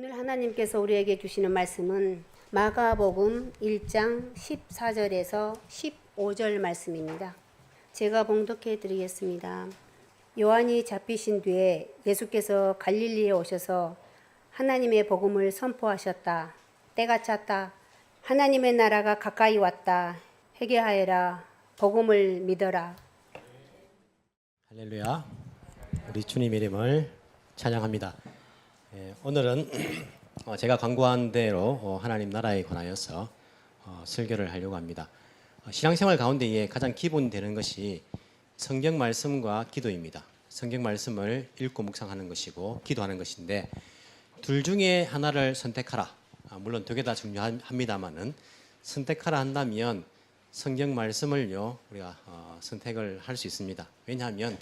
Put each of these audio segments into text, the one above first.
오늘 하나님께서 우리에게 주시는 말씀은 마가복음 1장 14절에서 15절 말씀입니다. 제가 봉독해 드리겠습니다. 요한이 잡히신 뒤에 예수께서 갈릴리에 오셔서 하나님의 복음을 선포하셨다. 때가 찼다. 하나님의 나라가 가까이 왔다. 회개하여라. 복음을 믿어라. 할렐루야. 우리 주님 이름을 찬양합니다. 오늘은 제가 광고한 대로 하나님 나라에 관하여서 설교를 하려고 합니다. 신앙생활 가운데에 가장 기본 되는 것이 성경 말씀과 기도입니다. 성경 말씀을 읽고 묵상하는 것이고 기도하는 것인데 둘 중에 하나를 선택하라. 물론 두 개 다 중요합니다만은 선택하라 한다면 성경 말씀을요 우리가 선택을 할 수 있습니다. 왜냐하면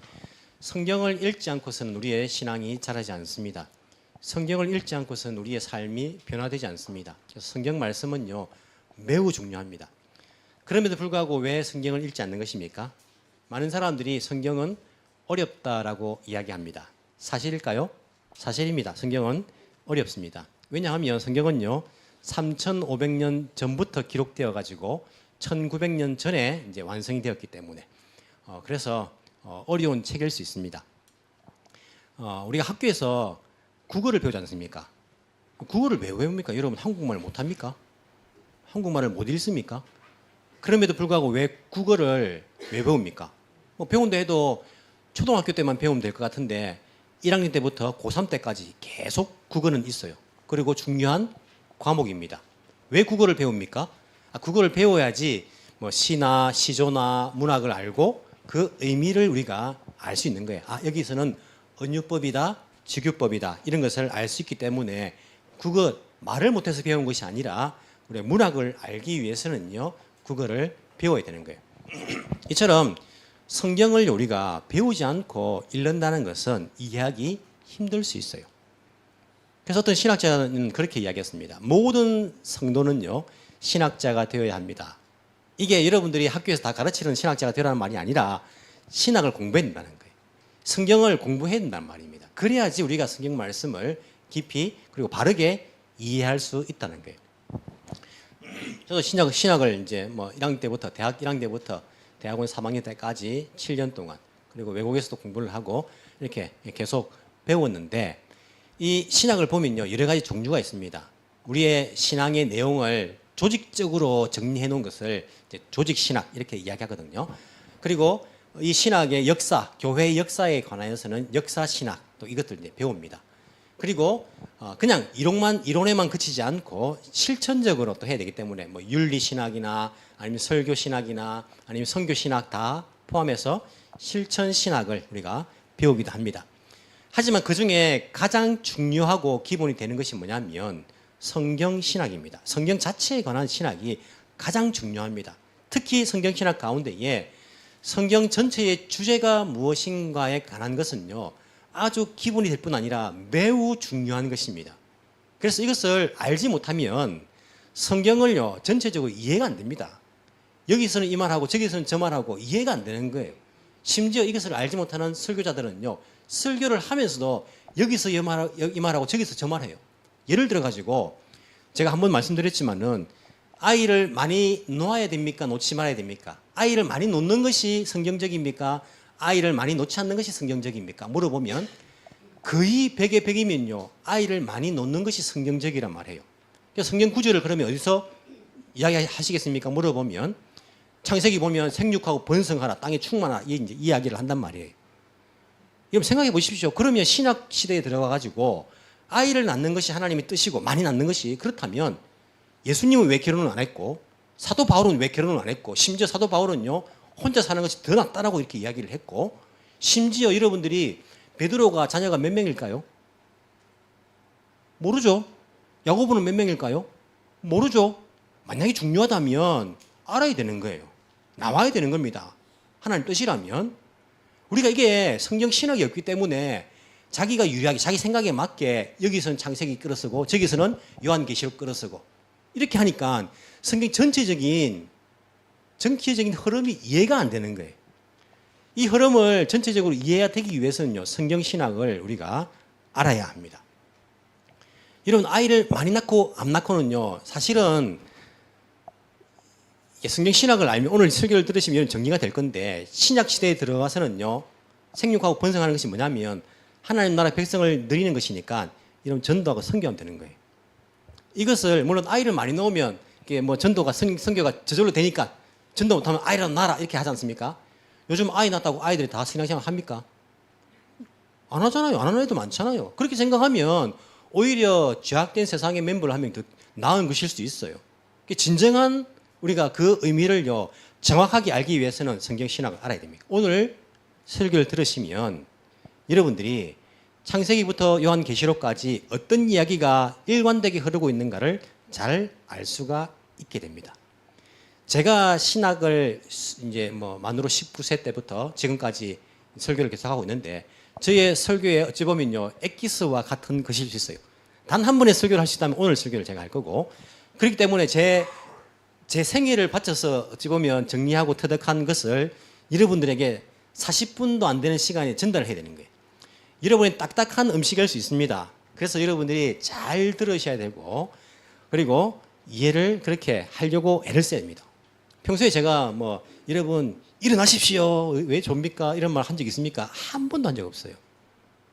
성경을 읽지 않고서는 우리의 신앙이 자라지 않습니다. 성경을 읽지 않고서는 우리의 삶이 변화되지 않습니다. 그래서 성경 말씀은요 매우 중요합니다. 그럼에도 불구하고 왜 성경을 읽지 않는 것입니까? 많은 사람들이 성경은 어렵다라고 이야기합니다. 사실일까요? 사실입니다. 성경은 어렵습니다. 왜냐하면 성경은요 3,500년 전부터 기록되어 가지고 1900년 전에 이제 완성이 되었기 때문에 그래서 어려운 책일 수 있습니다. 우리가 학교에서 국어를 배우지 않습니까? 국어를 왜 외웁니까? 여러분 한국말을 못합니까? 한국말을 못 읽습니까? 그럼에도 불구하고 왜 국어를 왜 배웁니까? 배운다 해도 초등학교 때만 배우면 될 것 같은데 1학년 때부터 고3 때까지 계속 국어는 있어요. 그리고 중요한 과목입니다. 왜 국어를 배웁니까? 국어를 배워야지 시나 시조나 문학을 알고 그 의미를 우리가 알 수 있는 거예요. 여기서는 언유법이다, 직유법이다 이런 것을 알 수 있기 때문에 국어 말을 못해서 배운 것이 아니라 우리 문학을 알기 위해서는요 국어를 배워야 되는 거예요. 이처럼 성경을 우리가 배우지 않고 읽는다는 것은 이해하기 힘들 수 있어요. 그래서 어떤 신학자는 그렇게 이야기했습니다. 모든 성도는요 신학자가 되어야 합니다. 이게 여러분들이 학교에서 다 가르치는 신학자가 되라는 말이 아니라 신학을 공부해야 된다는 거예요. 성경을 공부해야 된다는 말입니다. 그래야지 우리가 성경 말씀을 깊이 그리고 바르게 이해할 수 있다는 거예요. 저도 신학을 이제 1학년 때부터 대학 1학년 때부터 대학원 3학년 때까지 7년 동안 그리고 외국에서도 공부를 하고 이렇게 계속 배웠는데 이 신학을 보면요 여러 가지 종류가 있습니다. 우리의 신앙의 내용을 조직적으로 정리해 놓은 것을 이제 조직 신학 이렇게 이야기하거든요. 그리고 이 신학의 역사, 교회의 역사에 관하여서는 역사 신학 또 이것들 이제 배웁니다. 그리고 그냥 이론에만 그치지 않고 실천적으로 또 해야 되기 때문에 윤리 신학이나 아니면 설교 신학이나 아니면 선교 신학 다 포함해서 실천 신학을 우리가 배우기도 합니다. 하지만 그 중에 가장 중요하고 기본이 되는 것이 뭐냐면 성경 신학입니다. 성경 자체에 관한 신학이 가장 중요합니다. 특히 성경 신학 가운데에 성경 전체의 주제가 무엇인가에 관한 것은요 아주 기본이 될 뿐 아니라 매우 중요한 것입니다. 그래서 이것을 알지 못하면 성경을요 전체적으로 이해가 안 됩니다. 여기서는 이 말하고 저기서는 저 말하고 이해가 안 되는 거예요. 심지어 이것을 알지 못하는 설교자들은요 설교를 하면서도 여기서 이 말하고 저기서 저 말해요. 예를 들어 가지고 제가 한번 말씀드렸지만은 아이를 많이 놓아야 됩니까? 놓지 말아야 됩니까? 아이를 많이 놓는 것이 성경적입니까? 아이를 많이 놓지 않는 것이 성경적입니까? 물어보면 거의 100에 100이면요 아이를 많이 놓는 것이 성경적이란 말이에요. 성경 구절을 그러면 어디서 이야기하시겠습니까? 물어보면 창세기 보면 생육하고 번성하라 땅에 충만하라 이 이야기를 한단 말이에요. 여러분 생각해 보십시오. 그러면 신약 시대에 들어가 가지고 아이를 낳는 것이 하나님의 뜻이고 많이 낳는 것이 그렇다면 예수님은 왜 결혼을 안 했고 사도 바울은 왜 결혼을 안 했고 심지어 사도 바울은요 혼자 사는 것이 더 낫다라고 이렇게 이야기를 했고 심지어 여러분들이 베드로가 자녀가 몇 명일까요? 모르죠. 야고보는 몇 명일까요? 모르죠. 만약에 중요하다면 알아야 되는 거예요. 나와야 되는 겁니다. 하나님 뜻이라면 우리가 이게 성경 신학이 없기 때문에 자기가 유리하게 자기 생각에 맞게 여기서는 창세기 끌어쓰고 저기서는 요한계시록 끌어쓰고 이렇게 하니까 성경 전체적인 흐름이 이해가 안 되는 거예요. 이 흐름을 전체적으로 이해가 되기 위해서는요 성경 신학을 우리가 알아야 합니다. 이런 아이를 많이 낳고 안 낳고는요, 사실은 성경 신학을 알면 오늘 설교를 들으시면 이런 정리가 될 건데, 신약 시대에 들어가서는요, 생육하고 번성하는 것이 뭐냐면 하나님 나라 백성을 누리는 것이니까 이런 전도하고 선교하면 되는 거예요. 이것을 물론 아이를 많이 낳으면 이게 뭐 전도가 선교가 저절로 되니까 전도 못하면 아이라도 낳아라 이렇게 하지 않습니까? 요즘 아이 낳았다고 아이들이 다 신앙생활 합니까? 안 하잖아요. 안 하는 애도 많잖아요. 그렇게 생각하면 오히려 죄악된 세상의 멤버를 한 명 더 나은 것일 수도 있어요. 진정한 우리가 그 의미를요 정확하게 알기 위해서는 성경 신학을 알아야 됩니다. 오늘 설교를 들으시면 여러분들이 창세기부터 요한계시록까지 어떤 이야기가 일관되게 흐르고 있는가를 잘 알 수가 있게 됩니다. 제가 신학을 이제 뭐 만으로 19세 때부터 지금까지 설교를 계속하고 있는데 저의 설교에 어찌 보면요 엑기스와 같은 것일 수 있어요. 단 한 번의 설교를 할 수 있다면 오늘 설교를 제가 할 거고, 그렇기 때문에 제 생애를 바쳐서 어찌 보면 정리하고 터득한 것을 여러분들에게 40분도 안 되는 시간에 전달을 해야 되는 거예요. 여러분이 딱딱한 음식일 수 있습니다. 그래서 여러분들이 잘 들으셔야 되고, 그리고 이해를 그렇게 하려고 애를 써야 됩니다. 평소에 제가 뭐 여러분 일어나십시오 왜 좀비까 이런 말 한 적 있습니까? 한 번도 한 적 없어요.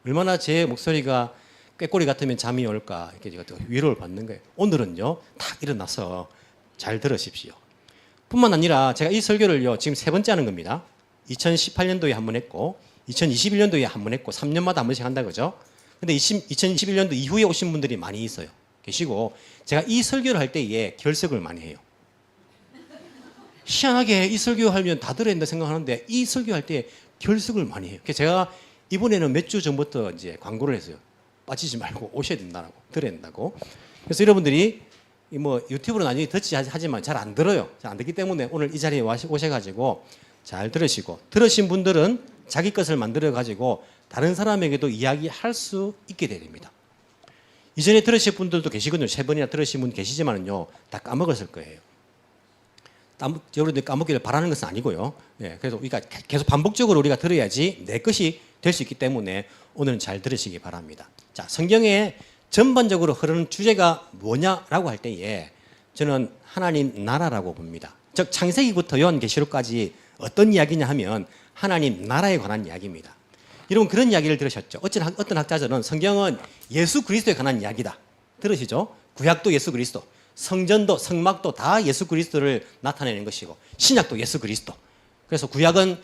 얼마나 제 목소리가 꾀꼬리 같으면 잠이 올까 이렇게 제가 또 위로를 받는 거예요. 오늘은요 딱 일어나서 잘 들으십시오. 뿐만 아니라 제가 이 설교를요 지금 3번째 하는 겁니다. 2018년도에 한 번 했고 2021년도에 한 번 했고 3년마다 한 번씩 한다 그죠? 근데 2021년도 이후에 오신 분들이 많이 있어요. 계시고 제가 이 설교를 할 때에 결석을 많이 해요. 희한하게 이 설교하면 다 들어야 된다 생각하는데 이 설교할 때 결석을 많이 해요. 그래서 제가 이번에는 몇 주 전부터 이제 광고를 했어요. 빠지지 말고 오셔야 된다고, 들어야 된다고. 그래서 여러분들이 뭐 유튜브로 나중에 듣지 하지만 잘 안 들어요. 잘 안 듣기 때문에 오늘 이 자리에 오셔가지고 잘 들으시고, 들으신 분들은 자기 것을 만들어가지고 다른 사람에게도 이야기할 수 있게 됩니다. 이전에 들으신 분들도 계시거든요. 3번이나 들으신 분 계시지만은요, 다 까먹었을 거예요. 여러분들 까먹기를 바라는 것은 아니고요. 예, 그래서 우리가 계속 반복적으로 우리가 들어야지 내 것이 될 수 있기 때문에 오늘은 잘 들으시기 바랍니다. 자, 성경에 전반적으로 흐르는 주제가 뭐냐라고 할 때에 저는 하나님 나라라고 봅니다. 즉 창세기부터 요한계시록까지 어떤 이야기냐 하면 하나님 나라에 관한 이야기입니다. 여러분 그런 이야기를 들으셨죠? 어떤 학자들은 성경은 예수 그리스도에 관한 이야기다. 들으시죠? 구약도 예수 그리스도, 성전도 성막도 다 예수 그리스도를 나타내는 것이고 신약도 예수 그리스도. 그래서 구약은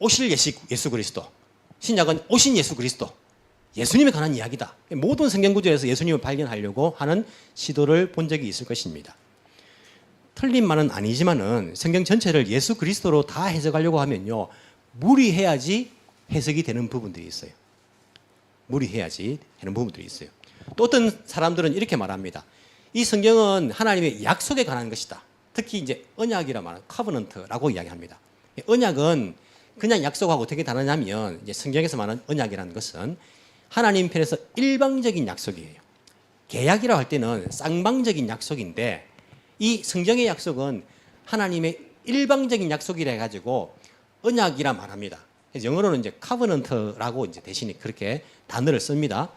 오실 예수 그리스도, 신약은 오신 예수 그리스도, 예수님에 관한 이야기다. 모든 성경 구조에서 예수님을 발견하려고 하는 시도를 본 적이 있을 것입니다. 틀린 말은 아니지만은 성경 전체를 예수 그리스도로 다 해석하려고 하면요 무리해야지 해석이 되는 부분들이 있어요. 무리해야지 되는 부분들이 있어요. 또 어떤 사람들은 이렇게 말합니다. 이 성경은 하나님의 약속에 관한 것이다. 특히 이제 언약이라 말하는 커버넌트라고 이야기합니다. 언약은 그냥 약속하고 어떻게 다르냐면 이제 성경에서 말하는 언약이라는 것은 하나님 편에서 일방적인 약속이에요. 계약이라고 할 때는 쌍방적인 약속인데 이 성경의 약속은 하나님의 일방적인 약속이라 해가지고 언약이라 말합니다. 그래서 영어로는 이제 covenant라고 이제 대신에 그렇게 단어를 씁니다.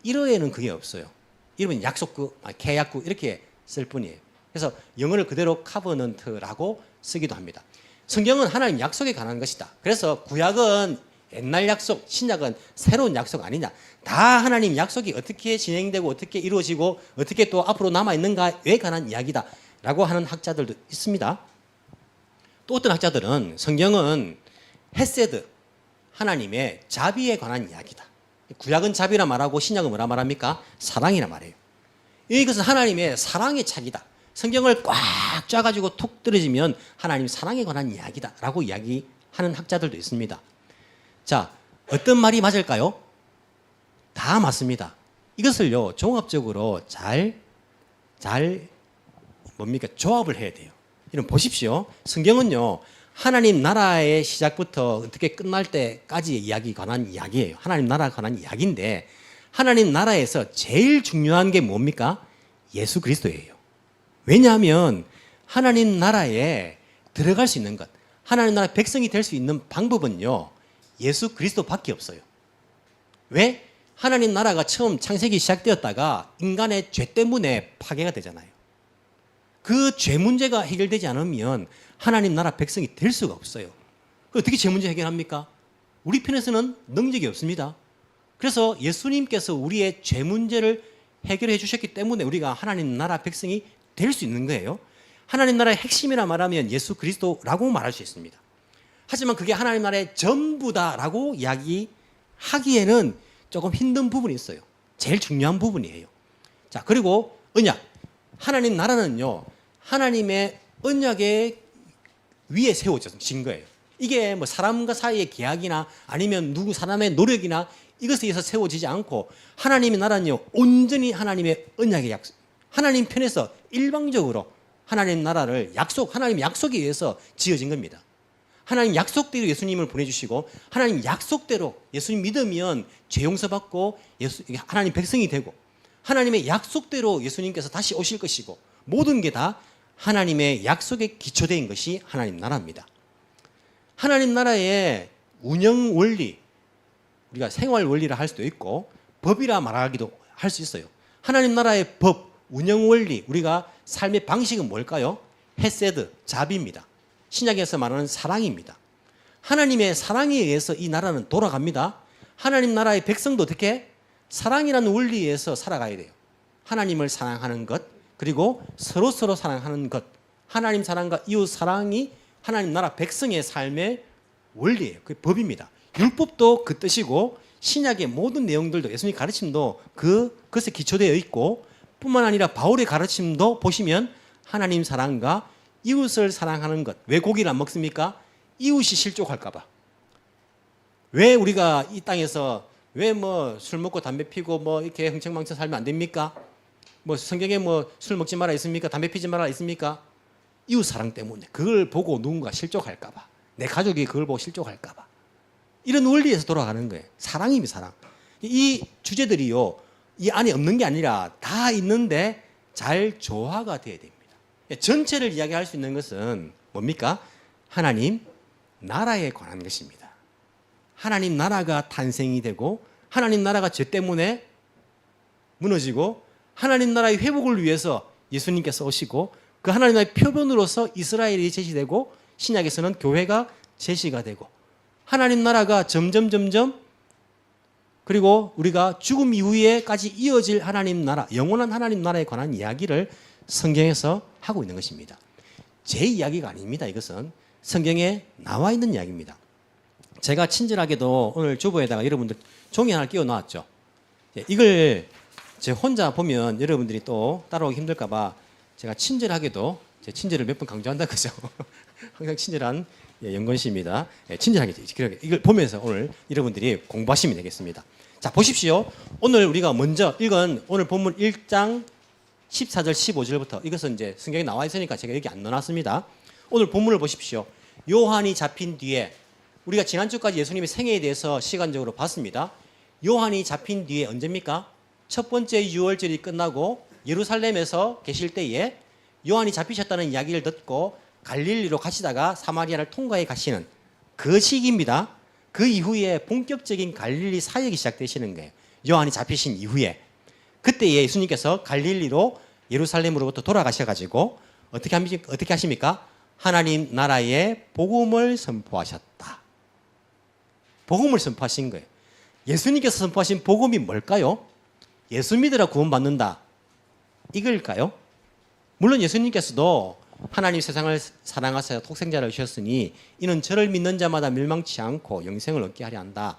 1어에는 그게 없어요. 이러면 약속구, 계약구 이렇게 쓸 뿐이에요. 그래서 영어를 그대로 covenant라고 쓰기도 합니다. 성경은 하나님 약속에 관한 것이다. 그래서 구약은 옛날 약속, 신약은 새로운 약속 아니냐. 다 하나님 약속이 어떻게 진행되고 어떻게 이루어지고 어떻게 또 앞으로 남아있는가에 관한 이야기다. 라고 하는 학자들도 있습니다. 또 어떤 학자들은 성경은 헤세드, 하나님의 자비에 관한 이야기다. 구약은 자비라 말하고 신약은 뭐라 말합니까? 사랑이라 말해요. 이것은 하나님의 사랑의 착이다. 성경을 꽉 짜가지고 툭 떨어지면 하나님 사랑에 관한 이야기다. 라고 이야기하는 학자들도 있습니다. 자, 어떤 말이 맞을까요? 다 맞습니다. 이것을요, 종합적으로 조합을 해야 돼요. 이런 보십시오. 성경은요, 하나님 나라의 시작부터 어떻게 끝날 때까지의 이야기에 관한 이야기예요. 하나님 나라에 관한 이야기인데, 하나님 나라에서 제일 중요한 게 뭡니까? 예수 그리스도예요. 왜냐하면 하나님 나라에 들어갈 수 있는 것, 하나님 나라 백성이 될 수 있는 방법은요, 예수 그리스도밖에 없어요. 왜? 하나님 나라가 처음 창세기 시작되었다가 인간의 죄 때문에 파괴가 되잖아요. 그 죄 문제가 해결되지 않으면 하나님 나라 백성이 될 수가 없어요. 어떻게 죄 문제 해결합니까? 우리 편에서는 능력이 없습니다. 그래서 예수님께서 우리의 죄 문제를 해결해 주셨기 때문에 우리가 하나님 나라 백성이 될 수 있는 거예요. 하나님 나라의 핵심이라 말하면 예수 그리스도라고 말할 수 있습니다. 하지만 그게 하나님 나라의 전부다라고 이야기하기에는 조금 힘든 부분이 있어요. 제일 중요한 부분이에요. 자, 그리고 언약. 하나님 나라는요, 하나님의 언약의 위에 세워진 거예요. 이게 뭐 사람과 사이의 계약이나 아니면 누구 사람의 노력이나 이것에 의해서 세워지지 않고 하나님의 나라는요, 온전히 하나님의 언약의 약속. 하나님 편에서 일방적으로 하나님 나라를 하나님 약속에 의해서 지어진 겁니다. 하나님 약속대로 예수님을 보내주시고 하나님 약속대로 예수님 믿으면 죄 용서받고 하나님 백성이 되고 하나님의 약속대로 예수님께서 다시 오실 것이고 모든 게 다 하나님의 약속에 기초된 것이 하나님 나라입니다. 하나님 나라의 운영 원리, 우리가 생활 원리라 할 수도 있고 법이라 말하기도 할 수 있어요. 하나님 나라의 법, 운영 원리, 우리가 삶의 방식은 뭘까요? 헤세드, 자비입니다. 신약에서 말하는 사랑입니다. 하나님의 사랑에 의해서 이 나라는 돌아갑니다. 하나님 나라의 백성도 어떻게? 사랑이라는 원리에 의해서 살아가야 돼요. 하나님을 사랑하는 것, 그리고 서로 사랑하는 것, 하나님 사랑과 이웃 사랑이 하나님 나라 백성의 삶의 원리예요. 그 법입니다. 율법도 그 뜻이고 신약의 모든 내용들도 예수님 가르침도 그것에 기초되어 있고 뿐만 아니라 바울의 가르침도 보시면 하나님 사랑과 이웃을 사랑하는 것. 왜 고기를 안 먹습니까? 이웃이 실족할까 봐. 왜 우리가 이 땅에서 왜 뭐 술 먹고 담배 피고 뭐 이렇게 흥청망청 살면 안 됩니까? 뭐 성경에 뭐 술 먹지 마라 있습니까? 담배 피지 마라 있습니까? 이웃 사랑 때문에. 그걸 보고 누군가 실족할까 봐. 내 가족이 그걸 보고 실족할까 봐. 이런 원리에서 돌아가는 거예요. 사랑입니다, 사랑. 이 주제들이요, 이 안에 없는 게 아니라 다 있는데 잘 조화가 돼야 됩니다. 전체를 이야기할 수 있는 것은 뭡니까? 하나님 나라에 관한 것입니다. 하나님 나라가 탄생이 되고 하나님 나라가 죄 때문에 무너지고 하나님 나라의 회복을 위해서 예수님께서 오시고 그 하나님 나라의 표본으로서 이스라엘이 제시되고 신약에서는 교회가 제시가 되고 하나님 나라가 점점 그리고 우리가 죽음 이후에까지 이어질 하나님 나라, 영원한 하나님 나라에 관한 이야기를 성경에서 하고 있는 것입니다. 제 이야기가 아닙니다. 이것은 성경에 나와 있는 이야기입니다. 제가 친절하게도 오늘 주보에다가 여러분들 종이 하나 끼워 놨죠. 이걸 제 혼자 보면 여러분들이 또 따라오기 힘들까 봐 제가 친절하게도 제 친절을 몇 번 강조한다 그죠? 항상 친절한 영건 씨입니다. 친절하게 이걸 보면서 오늘 여러분들이 공부하시면 되겠습니다. 자, 보십시오. 오늘 우리가 먼저 읽은 오늘 본문 1장 14절 15절부터 이것은 이제 성경에 나와 있으니까 제가 여기 안 넣어놨습니다. 오늘 본문을 보십시오. 요한이 잡힌 뒤에 우리가 지난주까지 예수님의 생애에 대해서 시간적으로 봤습니다. 요한이 잡힌 뒤에 언제입니까? 첫 번째 유월절이 끝나고 예루살렘에서 계실 때에 요한이 잡히셨다는 이야기를 듣고 갈릴리로 가시다가 사마리아를 통과해 가시는 그 시기입니다. 그 이후에 본격적인 갈릴리 사역이 시작되시는 거예요. 요한이 잡히신 이후에. 그때 예수님께서 갈릴리로 예루살렘으로부터 돌아가셔가지고 어떻게 하십니까? 하나님 나라의 복음을 선포하셨다. 복음을 선포하신 거예요. 예수님께서 선포하신 복음이 뭘까요? 예수 믿으라 구원받는다. 이걸까요? 물론 예수님께서도 하나님 세상을 사랑하사 독생자를 주셨으니 이는 저를 믿는 자마다 멸망치 않고 영생을 얻게 하려 한다.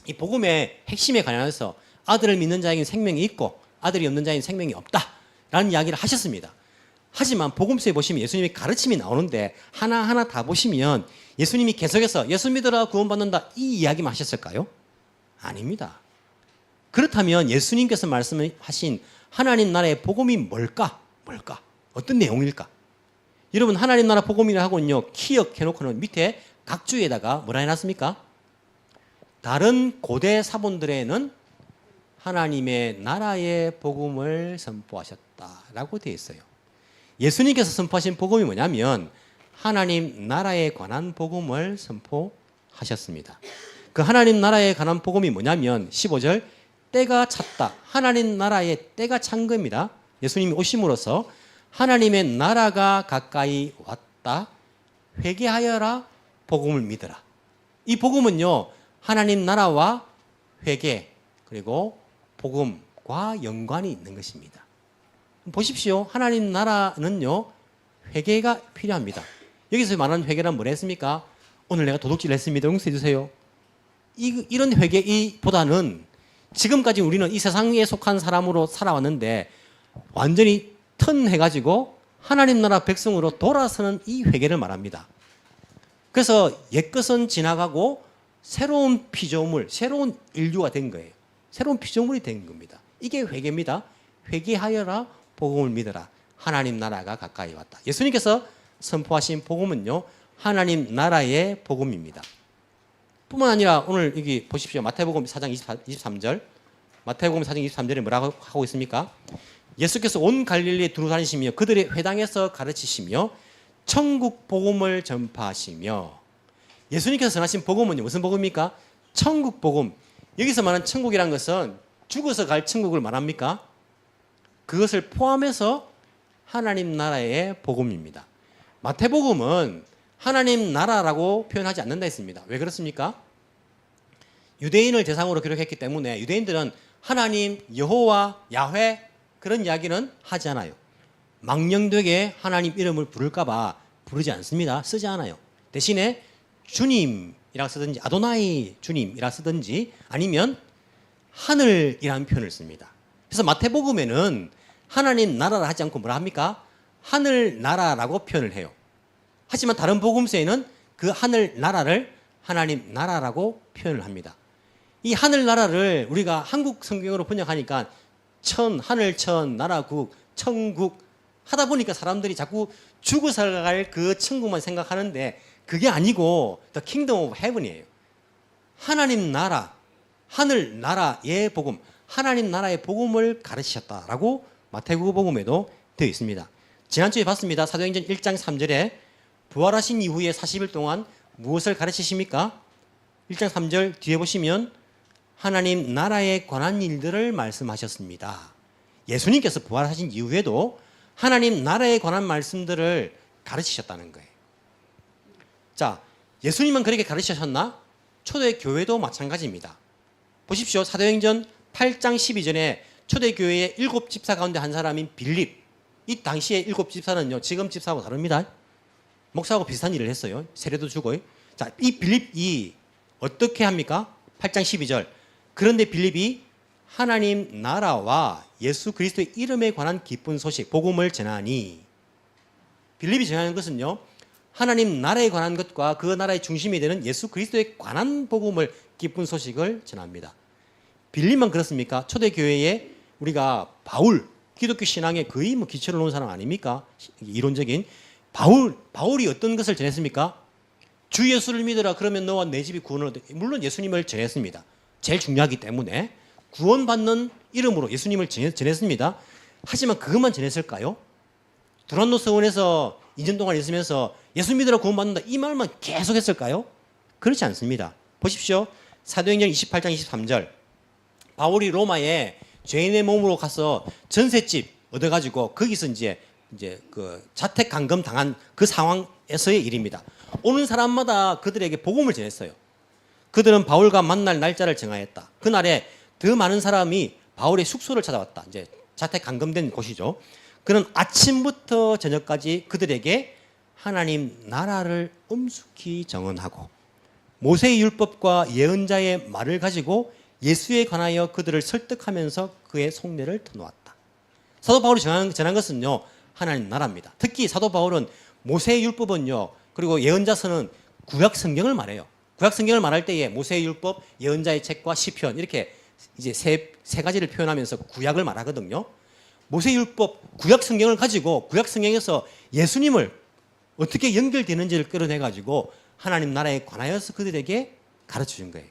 이 복음의 핵심에 관해서 아들을 믿는 자에게는 생명이 있고 아들이 없는 자에게는 생명이 없다라는 이야기를 하셨습니다. 하지만 복음서에 보시면 예수님의 가르침이 나오는데 하나하나 다 보시면 예수님이 계속해서 예수 믿으라 구원받는다 이 이야기만 하셨을까요? 아닙니다. 그렇다면 예수님께서 말씀하신 하나님 나라의 복음이 뭘까? 어떤 내용일까? 여러분 하나님 나라 복음이라 하고는요 키역해놓고는 밑에 각주에다가 뭐라 해놨습니까? 다른 고대 사본들에는 하나님의 나라의 복음을 선포하셨다라고 되어 있어요. 예수님께서 선포하신 복음이 뭐냐면 하나님 나라에 관한 복음을 선포하셨습니다. 그 하나님 나라에 관한 복음이 뭐냐면 15절 때가 찼다. 하나님 나라의 때가 찬 겁니다. 예수님이 오심으로써 하나님의 나라가 가까이 왔다. 회개하여라. 복음을 믿어라. 이 복음은요. 하나님 나라와 회개 그리고 복음과 연관이 있는 것입니다. 보십시오. 하나님 나라는요. 회개가 필요합니다. 여기서 말하는 회개란 뭐라 했습니까? 오늘 내가 도둑질을 했습니다. 용서해 주세요. 이런 회개보다는 지금까지 우리는 이 세상에 속한 사람으로 살아왔는데 완전히 턴해가지고 하나님 나라 백성으로 돌아서는 이 회개를 말합니다. 그래서 옛것은 지나가고 새로운 피조물, 새로운 인류가 된 거예요. 새로운 피조물이 된 겁니다. 이게 회개입니다. 회개하여라, 복음을 믿어라. 하나님 나라가 가까이 왔다. 예수님께서 선포하신 복음은요, 하나님 나라의 복음입니다. 뿐만 아니라 오늘 여기 보십시오. 마태복음 4장 23절. 마태복음 4장 23절에 뭐라고 하고 있습니까? 예수께서 온 갈릴리에 두루 다니시며 그들의 회당에서 가르치시며 천국 복음을 전파하시며. 예수님께서 전하신 복음은요, 무슨 복음입니까? 천국 복음. 여기서 말하는 천국이란 것은 죽어서 갈 천국을 말합니까? 그것을 포함해서 하나님 나라의 복음입니다. 마태복음은 하나님 나라라고 표현하지 않는다 했습니다. 왜 그렇습니까? 유대인을 대상으로 기록했기 때문에 유대인들은 하나님, 여호와, 야훼 그런 이야기는 하지 않아요. 망령되게 하나님 이름을 부를까 봐 부르지 않습니다. 쓰지 않아요. 대신에 주님이라 쓰든지 아도나이 주님이라 쓰든지 아니면 하늘이라는 표현을 씁니다. 그래서 마태복음에는 하나님 나라라 하지 않고 뭐라 합니까? 하늘 나라라고 표현을 해요. 하지만 다른 복음서에는 그 하늘 나라를 하나님 나라라고 표현을 합니다. 이 하늘 나라를 우리가 한국 성경으로 번역하니까 하늘천, 나라국, 천국 하다 보니까 사람들이 자꾸 죽어서 갈 그 천국만 생각하는데 그게 아니고 The Kingdom of Heaven이에요. 하나님 나라, 하늘 나라의 복음, 하나님 나라의 복음을 가르치셨다라고 마태복음에도 되어 있습니다. 지난주에 봤습니다. 사도행전 1장 3절에 부활하신 이후에 40일 동안 무엇을 가르치십니까? 1장 3절 뒤에 보시면 하나님 나라에 관한 일들을 말씀하셨습니다. 예수님께서 부활하신 이후에도 하나님 나라에 관한 말씀들을 가르치셨다는 거예요. 자, 예수님은 그렇게 가르치셨나? 초대교회도 마찬가지입니다. 보십시오. 사도행전 8장 12절에 초대교회의 7집사 가운데 한 사람인 빌립. 이 당시에 7집사는요, 지금 집사하고 다릅니다. 목사하고 비슷한 일을 했어요. 세례도 주고. 자, 이 빌립이 어떻게 합니까? 8장 12절. 그런데 빌립이 하나님 나라와 예수 그리스도의 이름에 관한 기쁜 소식, 복음을 전하니. 빌립이 전하는 것은요, 하나님 나라에 관한 것과 그 나라의 중심이 되는 예수 그리스도에 관한 복음을, 기쁜 소식을 전합니다. 빌립만 그렇습니까? 초대교회에 우리가 바울, 기독교 신앙에 거의 기초를 놓은 사람 아닙니까? 이론적인. 바울이 어떤 것을 전했습니까? 주 예수를 믿어라. 그러면 너와 내 집이 구원을 얻을. 물론 예수님을 전했습니다. 제일 중요하기 때문에 구원받는 이름으로 예수님을 전했습니다. 하지만 그것만 전했을까요? 두란노 서원에서 2년 동안 있으면서 예수 믿으라 구원받는다 이 말만 계속 했을까요? 그렇지 않습니다. 보십시오. 사도행전 28장 23절. 바울이 로마에 죄인의 몸으로 가서 전셋집 얻어가지고 거기서 이제 그 자택 감금 당한 그 상황에서의 일입니다. 오는 사람마다 그들에게 복음을 전했어요. 그들은 바울과 만날 날짜를 정하였다. 그날에 더 많은 사람이 바울의 숙소를 찾아왔다. 이제 자택 감금된 곳이죠. 그는 아침부터 저녁까지 그들에게 하나님 나라를 엄숙히 정언하고 모세의 율법과 예언자의 말을 가지고 예수에 관하여 그들을 설득하면서 그의 속내를 터놓았다. 사도 바울이 전한 것은요, 하나님 나라입니다. 특히 사도 바울은 모세의 율법은요, 그리고 예언자서는 구약 성경을 말해요. 구약 성경을 말할 때에 모세의 율법, 예언자의 책과 시편 이렇게 이제 세 가지를 표현하면서 구약을 말하거든요. 모세의 율법, 구약 성경을 가지고 구약 성경에서 예수님을 어떻게 연결되는지를 끌어내 가지고 하나님 나라에 관하여서 그들에게 가르쳐 준 거예요.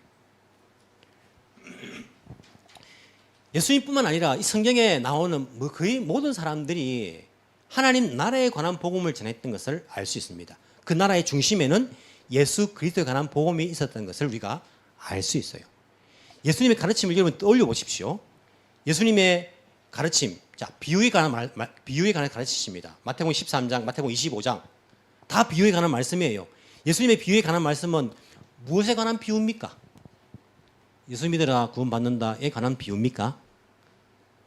예수님뿐만 아니라 이 성경에 나오는 거의 모든 사람들이 하나님 나라에 관한 복음을 전했던 것을 알 수 있습니다. 그 나라의 중심에는 예수 그리스도에 관한 복음이 있었던 것을 우리가 알 수 있어요. 예수님의 가르침을 여러분 떠올려 보십시오. 예수님의 가르침, 자 비유에 관한 비유에 관한 가르치십니다. 마태복음 13장, 마태복음 25장 다 비유에 관한 말씀이에요. 예수님의 비유에 관한 말씀은 무엇에 관한 비유입니까? 예수 믿으라 구원받는다에 관한 비유입니까?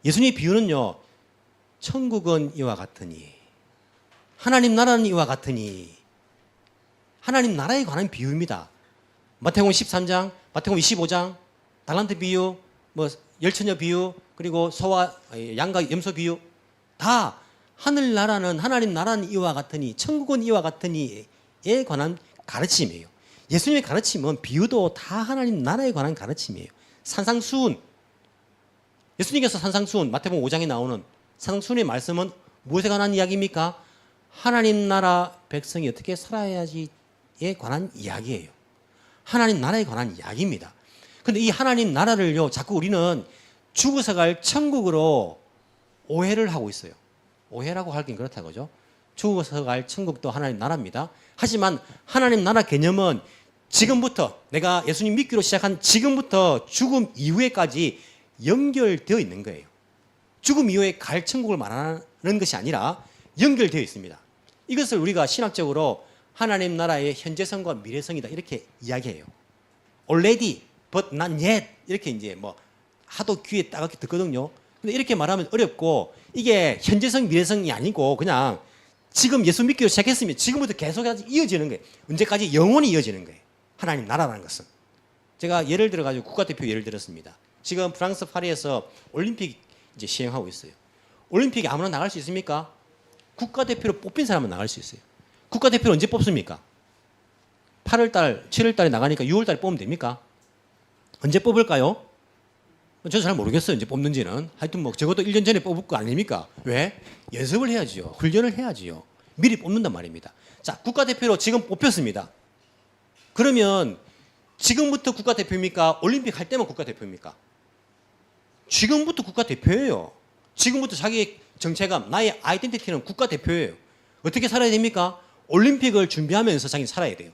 예수님의 비유는요, 천국은 이와 같으니, 하나님 나라는 이와 같으니, 하나님 나라에 관한 비유입니다. 마태복음 13장, 마태복음 25장, 달란트 비유, 뭐 열처녀 비유, 그리고 소와 양과 염소 비유, 다 하늘 나라는 하나님 나라는 이와 같으니, 천국은 이와 같으니에 관한 가르침이에요. 예수님의 가르침은 비유도 다 하나님 나라에 관한 가르침이에요. 산상수훈, 예수님께서 산상수훈, 마태복음 5장에 나오는 산상수훈의 말씀은 무엇에 관한 이야기입니까? 하나님 나라 백성이 어떻게 살아야지에 관한 이야기예요. 하나님 나라에 관한 이야기입니다. 그런데 이 하나님 나라를요, 자꾸 우리는 죽어서 갈 천국으로 오해를 하고 있어요. 오해라고 하긴 그렇다 그죠? 죽어서 갈 천국도 하나님 나라입니다. 하지만 하나님 나라 개념은 지금부터, 내가 예수님 믿기로 시작한 지금부터 죽음 이후에까지 연결되어 있는 거예요. 죽음 이후에 갈 천국을 말하는 것이 아니라 연결되어 있습니다. 이것을 우리가 신학적으로 하나님 나라의 현재성과 미래성이다 이렇게 이야기해요. already, but not yet 이렇게 이제 뭐 하도 귀에 따갑게 듣거든요. 근데 이렇게 말하면 어렵고, 이게 현재성 미래성이 아니고 그냥 지금 예수 믿기로 시작했으면 지금부터 계속 이어지는 거예요. 언제까지? 영원히 이어지는 거예요. 하나님 나라라는 것은. 제가 예를 들어가지고 국가대표 예를 들었습니다. 지금 프랑스 파리에서 올림픽 이제 시행하고 있어요. 올림픽에 아무나 나갈 수 있습니까? 국가대표로 뽑힌 사람은 나갈 수 있어요. 국가대표를 언제 뽑습니까? 8월달, 7월달에 나가니까 6월달에 뽑으면 됩니까? 언제 뽑을까요? 저도 잘 모르겠어요. 언제 뽑는지는. 하여튼 뭐 적어도 1년 전에 뽑을 거 아닙니까? 왜? 연습을 해야지요. 훈련을 해야지요. 미리 뽑는단 말입니다. 자, 국가대표로 지금 뽑혔습니다. 그러면 지금부터 국가대표입니까? 올림픽 할 때만 국가대표입니까? 지금부터 국가대표예요. 지금부터 자기의 정체감, 나의 아이덴티티는 국가대표예요. 어떻게 살아야 됩니까? 올림픽을 준비하면서 자기는 살아야 돼요.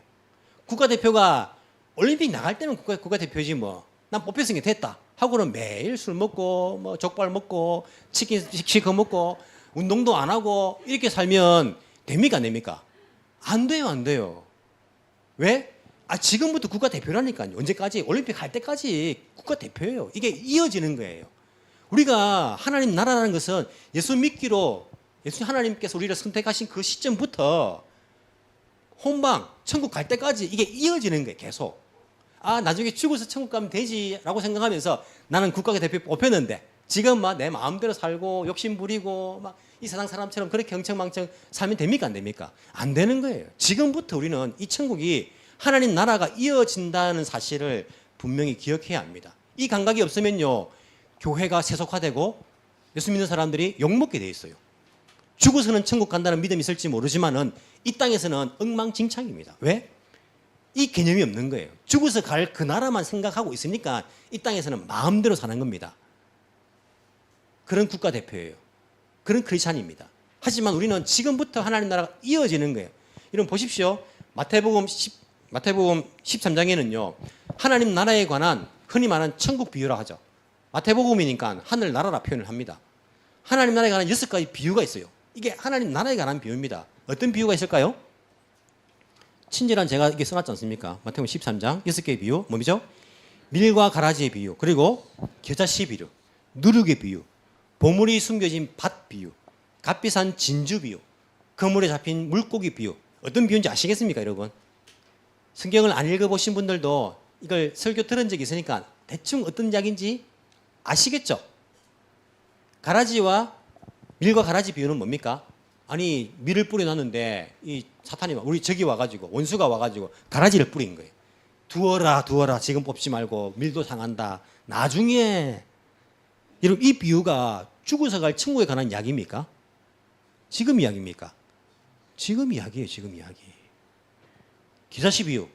국가대표가 올림픽 나갈 때는 국가대표지 뭐. 난 뽑혔으니까 됐다 하고는 매일 술 먹고 뭐 족발 먹고 치킨 시켜 먹고 운동도 안 하고 이렇게 살면 됩니까 안 됩니까? 안 돼요, 안 돼요. 왜? 지금부터 국가대표라니까요. 언제까지? 올림픽 할 때까지 국가대표예요. 이게 이어지는 거예요. 우리가 하나님 나라라는 것은 예수 믿기로, 예수 하나님께서 우리를 선택하신 그 시점부터 혼방, 천국 갈 때까지 이게 이어지는 거예요. 계속. 나중에 죽어서 천국 가면 되지라고 생각하면서 나는 국가대표에 뽑혔는데 지금 막 내 마음대로 살고 욕심 부리고 막 이 세상 사람처럼 그렇게 경청망청 살면 됩니까 안 됩니까? 안 되는 거예요. 지금부터 우리는 이 천국이 하나님 나라가 이어진다는 사실을 분명히 기억해야 합니다. 이 감각이 없으면요, 교회가 세속화되고 예수 믿는 사람들이 욕먹게 돼 있어요. 죽어서는 천국 간다는 믿음이 있을지 모르지만은 이 땅에서는 엉망진창입니다. 왜? 이 개념이 없는 거예요. 죽어서 갈 그 나라만 생각하고 있으니까 이 땅에서는 마음대로 사는 겁니다. 그런 국가대표예요. 그런 크리스찬입니다. 하지만 우리는 지금부터 하나님 나라가 이어지는 거예요. 여러분 보십시오. 마태복음 13장에는요. 하나님 나라에 관한 흔히 말하는 천국 비유라 하죠. 마태복음이니까 하늘 나라라 표현을 합니다. 하나님 나라에 관한 6가지 비유가 있어요. 이게 하나님 나라에 관한 비유입니다. 어떤 비유가 있을까요? 친절한 제가 이게 써놨지 않습니까? 마태복음 13장 6개의 비유. 뭐죠? 밀과 가라지의 비유, 그리고 겨자씨 비유, 누룩의 비유, 보물이 숨겨진 밭 비유, 값비싼 진주 비유, 그물에 잡힌 물고기 비유. 어떤 비유인지 아시겠습니까, 여러분? 성경을 안 읽어보신 분들도 이걸 설교 들은 적이 있으니까 대충 어떤 이야기인지 아시겠죠? 가라지와 밀과 가라지 비유는 뭡니까? 아니, 밀을 뿌려놨는데 이 사탄이 우리 적이 와가지고, 원수가 와가지고 가라지를 뿌린 거예요. 두어라 지금 뽑지 말고 밀도 상한다 나중에. 여러분, 이 비유가 죽어서 갈 천국에 관한 이야기입니까? 지금 이야기입니까? 지금 이야기예요. 지금 이야기. 겨자씨 비유.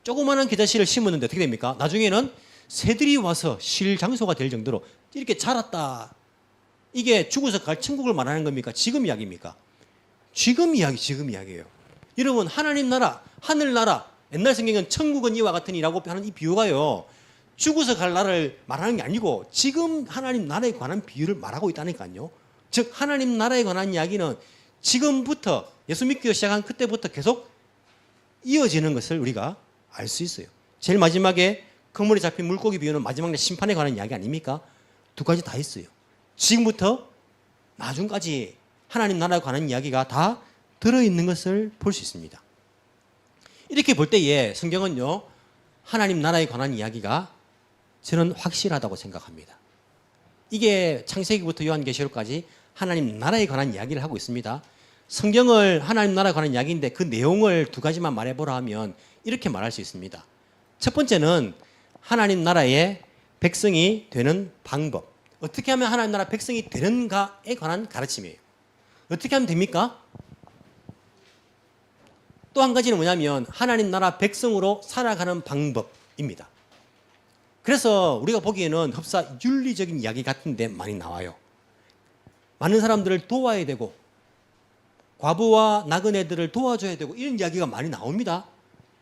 조그마한 겨자씨를 심었는데 어떻게 됩니까? 나중에는 새들이 와서 쉴 장소가 될 정도로 이렇게 자랐다. 이게 죽어서 갈 천국을 말하는 겁니까? 지금 이야기입니까? 지금 이야기예요. 여러분, 하나님 나라, 하늘 나라, 옛날 성경은 천국은 이와 같으니라고 하는 이 비유가요, 죽어서 갈 나라를 말하는 게 아니고 지금 하나님 나라에 관한 비유를 말하고 있다니까요. 즉 하나님 나라에 관한 이야기는 지금부터 예수 믿기 시작한 그때부터 계속 이어지는 것을 우리가 알 수 있어요. 제일 마지막에 그물에 잡힌 물고기 비유는 마지막 날 심판에 관한 이야기 아닙니까? 두 가지 다 있어요. 지금부터 나중까지 하나님 나라에 관한 이야기가 다 들어있는 것을 볼 수 있습니다. 이렇게 볼 때에 성경은요, 하나님 나라에 관한 이야기가 저는 확실하다고 생각합니다. 이게 창세기부터 요한계시록까지 하나님 나라에 관한 이야기를 하고 있습니다. 성경을 하나님 나라에 관한 이야기인데 그 내용을 두 가지만 말해보라 하면 이렇게 말할 수 있습니다. 첫 번째는 하나님 나라의 백성이 되는 방법. 어떻게 하면 하나님 나라 백성이 되는가에 관한 가르침이에요. 어떻게 하면 됩니까? 또 한 가지는 뭐냐면 하나님 나라 백성으로 살아가는 방법입니다. 그래서 우리가 보기에는 흡사 윤리적인 이야기 같은데 많이 나와요. 많은 사람들을 도와야 되고 과부와 나그네들을 도와줘야 되고 이런 이야기가 많이 나옵니다.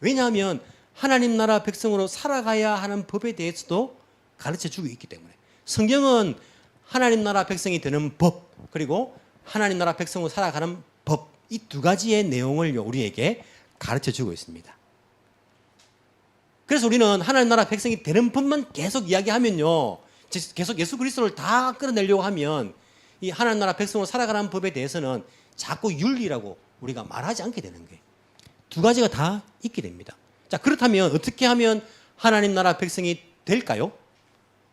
왜냐하면 하나님 나라 백성으로 살아가야 하는 법에 대해서도 가르쳐주고 있기 때문에. 성경은 하나님 나라 백성이 되는 법, 그리고 하나님 나라 백성으로 살아가는 법, 이 두 가지의 내용을 우리에게 가르쳐주고 있습니다. 그래서 우리는 하나님 나라 백성이 되는 법만 계속 이야기하면요, 계속 예수 그리스도를 다 끌어내려고 하면 이 하나님 나라 백성으로 살아가는 법에 대해서는 자꾸 윤리라고 우리가 말하지 않게 되는 거예요. 두 가지가 다 있게 됩니다. 자, 그렇다면 어떻게 하면 하나님 나라 백성이 될까요?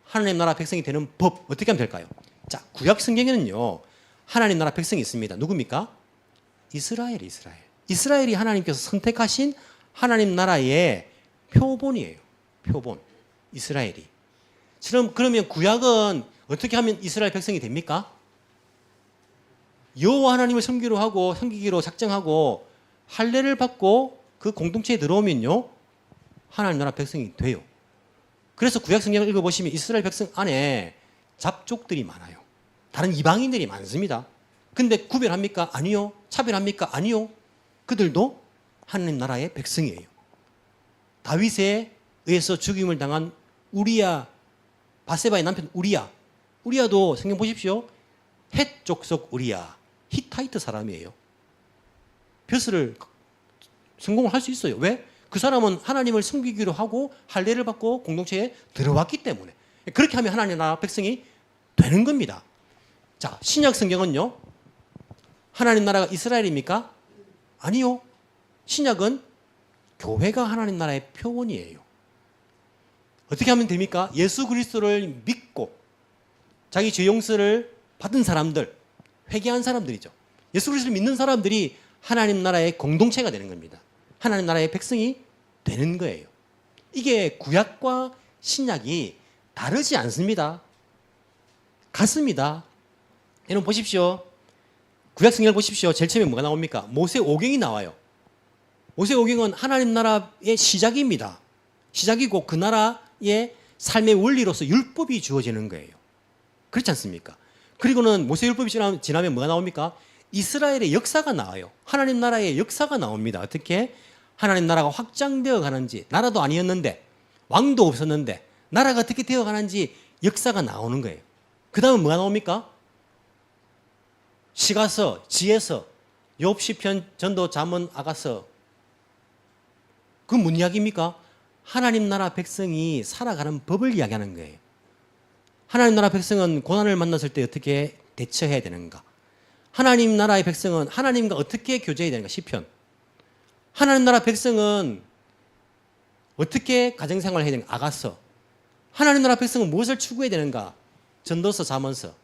하나님 나라 백성이 되는 법 어떻게 하면 될까요? 자, 구약 성경에는요, 하나님 나라 백성이 있습니다. 누굽니까? 이스라엘이 하나님께서 선택하신 하나님 나라의 표본이에요. 표본. 이스라엘이. 그러면 구약은 어떻게 하면 이스라엘 백성이 됩니까? 여호와 하나님을 섬기기로 작정하고 할례를 받고 그 공동체에 들어오면요, 하나님 나라 백성이 돼요. 그래서 구약 성경을 읽어보시면 이스라엘 백성 안에 잡족들이 많아요. 다른 이방인들이 많습니다. 근데 구별합니까? 아니요. 차별합니까? 아니요. 그들도 하나님 나라의 백성이에요. 다윗에 의해서 죽임을 당한 우리야, 바세바의 남편 우리야도 성경 보십시오. 헷 족속 우리야, 히타이트 사람이에요. 벼슬을 성공을 할 수 있어요. 왜? 그 사람은 하나님을 섬기기로 하고 할례를 받고 공동체에 들어왔기 때문에. 그렇게 하면 하나님 나라 백성이 되는 겁니다. 자, 신약 성경은요, 하나님 나라가 이스라엘입니까? 아니요. 신약은 교회가 하나님 나라의 표본이에요. 어떻게 하면 됩니까? 예수 그리스도를 믿고 자기 죄 용서를 받은 사람들, 회개한 사람들이죠. 예수 그리스도를 믿는 사람들이 하나님 나라의 공동체가 되는 겁니다. 하나님 나라의 백성이 되는 거예요. 이게 구약과 신약이 다르지 않습니다. 같습니다. 여러분 보십시오. 구약 성경을 보십시오. 제일 처음에 뭐가 나옵니까? 모세오경이 나와요. 모세오경은 하나님 나라의 시작입니다. 시작이고 그 나라의 삶의 원리로서 율법이 주어지는 거예요. 그렇지 않습니까? 그리고는 모세율법이 지나면 뭐가 나옵니까? 이스라엘의 역사가 나와요. 하나님 나라의 역사가 나옵니다. 어떻게? 하나님 나라가 확장되어 가는지, 나라도 아니었는데, 왕도 없었는데, 나라가 어떻게 되어 가는지 역사가 나오는 거예요. 그 다음에 뭐가 나옵니까? 시가서, 지혜서, 욥, 시편, 전도, 잠언, 아가서. 그 무슨 이야기입니까? 하나님 나라 백성이 살아가는 법을 이야기하는 거예요. 하나님 나라 백성은 고난을 만났을 때 어떻게 대처해야 되는가? 하나님 나라의 백성은 하나님과 어떻게 교제해야 되는가? 시편. 하나님 나라 백성은 어떻게 가정생활을 해야 되는가? 아가서. 하나님 나라 백성은 무엇을 추구해야 되는가? 전도서, 잠언서.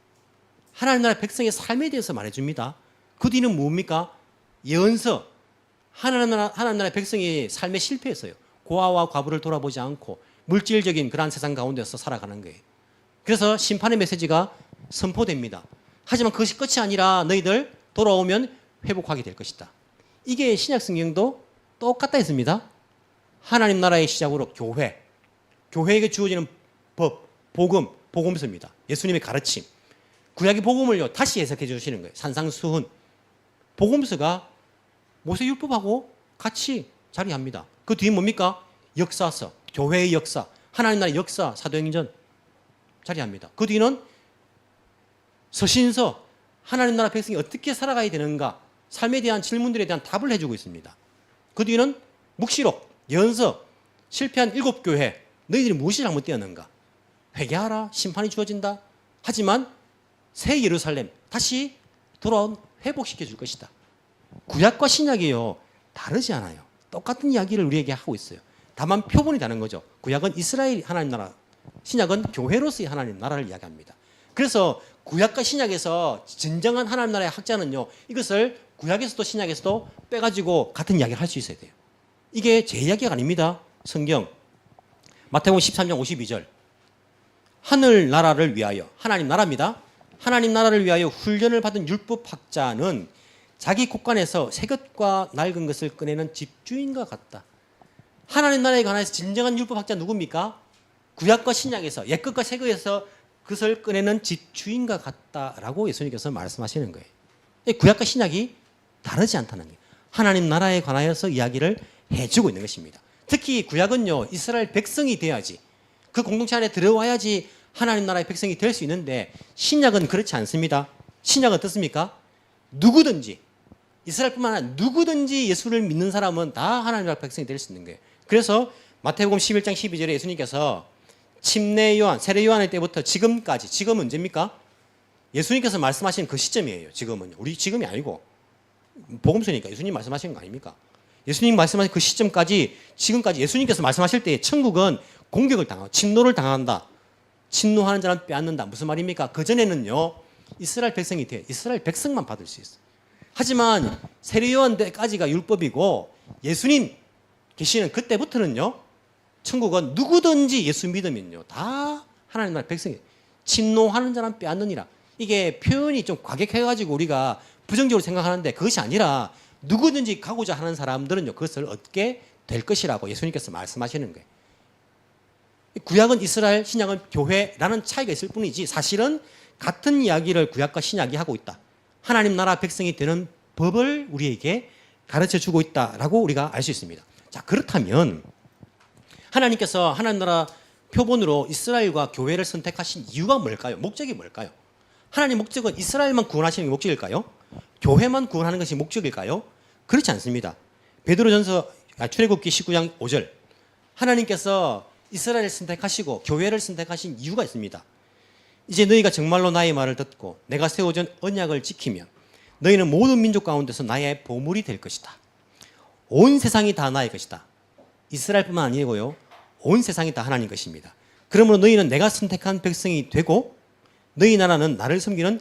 하나님 나라 백성의 삶에 대해서 말해줍니다. 그 뒤는 뭡니까? 예언서. 하나님 나라 백성이 삶에 실패했어요. 고아와 과부를 돌아보지 않고 물질적인 그러한 세상 가운데서 살아가는 거예요. 그래서 심판의 메시지가 선포됩니다. 하지만 그것이 끝이 아니라 너희들 돌아오면 회복하게 될 것이다. 이게 신약 성경도 똑같다 했습니다. 하나님 나라의 시작으로 교회에게 주어지는 법, 복음서입니다. 예수님의 가르침. 구약의 복음을요 다시 해석해 주시는 거예요. 산상수훈. 복음서가 모세율법하고 같이 자리합니다. 그 뒤에 뭡니까? 역사서, 교회의 역사, 하나님 나라의 역사, 사도행전 자리합니다. 그 뒤는 서신서, 하나님 나라 백성이 어떻게 살아가야 되는가, 삶에 대한 질문들에 대한 답을 해주고 있습니다. 그 뒤는 묵시록, 연서, 실패한 7교회, 너희들이 무엇이 잘못되었는가, 회개하라, 심판이 주어진다. 하지만 새 예루살렘 다시 돌아온, 회복시켜 줄 것이다. 구약과 신약이요, 다르지 않아요. 똑같은 이야기를 우리에게 하고 있어요. 다만 표본이 다른 거죠. 구약은 이스라엘 하나님 나라, 신약은 교회로서의 하나님 나라를 이야기합니다. 그래서 구약과 신약에서 진정한 하나님 나라의 학자는요, 이것을 구약에서도 신약에서도 빼가지고 같은 이야기를 할 수 있어야 돼요. 이게 제 이야기가 아닙니다. 성경 마태복음 13장 52절, 하늘나라를 위하여, 하나님 나라입니다. 하나님 나라를 위하여 훈련을 받은 율법학자는 자기 곳간에서 새 것과 낡은 것을 꺼내는 집주인과 같다. 하나님 나라에 관해서 진정한 율법학자 누굽니까? 구약과 신약에서, 옛것과 새것에서 그것을 꺼내는 집주인과 같다라고 예수님께서 말씀하시는 거예요. 구약과 신약이 다르지 않다는 거예요. 하나님 나라에 관하여서 이야기를 해주고 있는 것입니다. 특히 구약은요, 이스라엘 백성이 돼야지, 그 공동체 안에 들어와야지 하나님 나라의 백성이 될 수 있는데, 신약은 그렇지 않습니다. 신약은 어떻습니까? 누구든지, 이스라엘뿐만 아니라 누구든지 예수를 믿는 사람은 다 하나님 나라 백성이 될 수 있는 거예요. 그래서 마태복음 11장 12절에 예수님께서 침례 요한, 세례 요한의 때부터 지금까지, 지금은 언제입니까? 예수님께서 말씀하신 그 시점이에요. 지금은요. 우리 지금이 아니고 복음서니까 예수님 말씀하신 거 아닙니까? 예수님 말씀하신 그 시점까지, 지금까지 예수님께서 말씀하실 때 천국은 공격을 당하고 침노를 당한다. 침노하는 자는 빼앗는다. 무슨 말입니까? 그전에는요, 이스라엘 백성이 돼. 이스라엘 백성만 받을 수 있어요. 하지만 세례 요한 때까지가 율법이고, 예수님 계시는 그때부터는요, 천국은 누구든지 예수 믿으면요, 다 하나님 나라 백성이, 침노하는 자는 빼앗느니라. 이게 표현이 좀 과격해가지고 우리가 부정적으로 생각하는데, 그것이 아니라 누구든지 가고자 하는 사람들은요, 그것을 얻게 될 것이라고 예수님께서 말씀하시는 거예요. 구약은 이스라엘, 신약은 교회라는 차이가 있을 뿐이지, 사실은 같은 이야기를 구약과 신약이 하고 있다. 하나님 나라 백성이 되는 법을 우리에게 가르쳐 주고 있다라고 우리가 알 수 있습니다. 자, 그렇다면 하나님께서 하나님 나라 표본으로 이스라엘과 교회를 선택하신 이유가 뭘까요? 목적이 뭘까요? 하나님 목적은 이스라엘만 구원하시는 게 목적일까요? 교회만 구원하는 것이 목적일까요? 그렇지 않습니다. 출애굽기 19장 5절, 하나님께서 이스라엘을 선택하시고 교회를 선택하신 이유가 있습니다. 이제 너희가 정말로 나의 말을 듣고 내가 세워준 언약을 지키면 너희는 모든 민족 가운데서 나의 보물이 될 것이다. 온 세상이 다 나의 것이다. 이스라엘뿐만 아니고요, 온 세상이 다 하나님 것입니다. 그러므로 너희는 내가 선택한 백성이 되고, 너희 나라는 나를 섬기는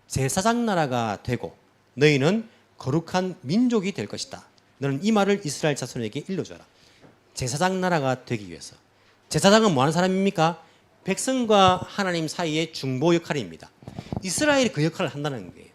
제사장 나라가 되고, 너희는 거룩한 민족이 될 것이다. 너는 이 말을 이스라엘 자손에게 일러줘라. 제사장 나라가 되기 위해서. 제사장은 뭐 하는 사람입니까? 백성과 하나님 사이의 중보 역할입니다. 이스라엘이 그 역할을 한다는 거예요.